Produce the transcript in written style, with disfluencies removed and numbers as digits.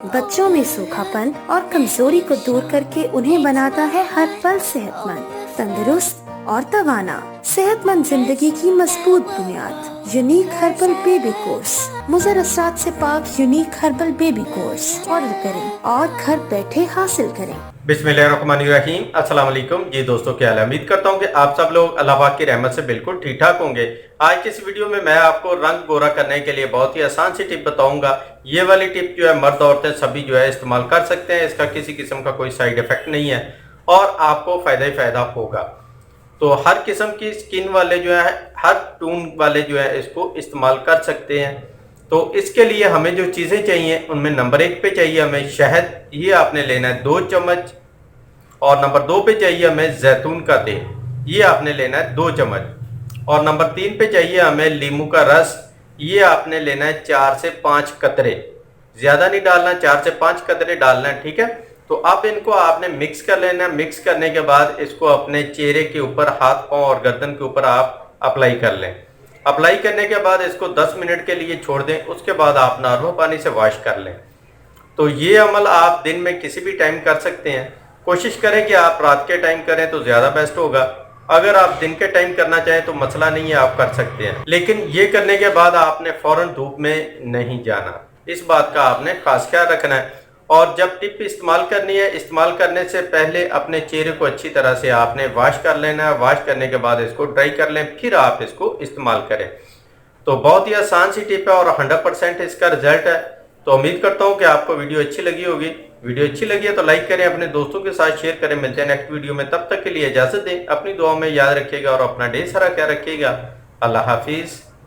बच्चों में सूखापन और कमजोरी को दूर करके उन्हें बनाता है हर पल सेहतमंद, तंदुरुस्त और तवाना। सेहतमंद जिंदगी की मजबूत बुनियाद। Unique herbal baby course. मुज़र असरात से पाक unique herbal baby course order करें और घर बैठे हासिल करें। बिस्मिल्लाहिर्रहमानिर्रहीम। अस्सलाम वालेकुम। जी दोस्तों, क्या हाल है? उम्मीद करता हूँ कि आप सब लोग अल्लाह पाक की रहमत से बिल्कुल ठीक ठाक होंगे। आज की इस वीडियो में मैं आपको रंग गोरा करने के लिए बहुत ही आसान सी टिप बताऊंगा। ये वाली टिप जो है मर्द औरतें सभी जो है इस्तेमाल कर सकते हैं। इसका किसी किस्म का कोई साइड इफेक्ट नहीं है और आपको फ़ायदा ही फ़ायदा होगा। तो हर किस्म की स्किन वाले जो है, हर टून वाले जो है इसको इस्तेमाल कर सकते हैं। तो इसके लिए हमें जो चीज़ें चाहिए उनमें नंबर 1 पे चाहिए हमें शहद, ये आपने लेना है 2 चम्मच। और नंबर 2 पे चाहिए हमें जैतून का तेल, ये आपने लेना है 2 चम्मच। और नंबर 3 पे चाहिए हमें नींबू का रस, ये आपने लेना है 4 से 5 कतरे, ज़्यादा नहीं डालना, 4 से 5 कतरे डालना है, ठीक है। तो अब इनको आपने मिक्स कर लेना है। मिक्स करने के बाद इसको अपने चेहरे के ऊपर, हाथ पांव और गर्दन के ऊपर आप अप्लाई कर लें। अप्लाई करने के बाद इसको 10 मिनट के लिए छोड़ दें। उसके बाद आप नॉर्मल पानी से वॉश कर लें। तो ये अमल आप दिन में किसी भी टाइम कर सकते हैं। कोशिश करें कि आप रात के टाइम करें तो ज़्यादा बेस्ट होगा। अगर आप दिन के टाइम करना चाहें तो मसला नहीं है, आप कर सकते हैं। लेकिन ये करने के बाद आपने फ़ौरन धूप में नहीं जाना, इस बात का आपने खास ख्याल रखना है। और जब टिप इस्तेमाल करनी है, इस्तेमाल करने से पहले अपने चेहरे को अच्छी तरह से आपने वॉश कर लेना है। वॉश करने के बाद इसको ड्राई कर लें, फिर आप इसको इस्तेमाल करें। तो बहुत ही आसान सी टिप है और 100% इसका रिजल्ट है। तो उम्मीद करता हूँ कि आपको वीडियो अच्छी लगी होगी। वीडियो अच्छी लगी है तो लाइक करें, अपने दोस्तों के साथ शेयर करें। मिलते हैं नेक्स्ट वीडियो में, तब तक के लिए इजाज़त दें। अपनी दुआ में याद रखिएगा और अपना ढेर सारा ख्याल रखिएगा। अल्लाह हाफिज़।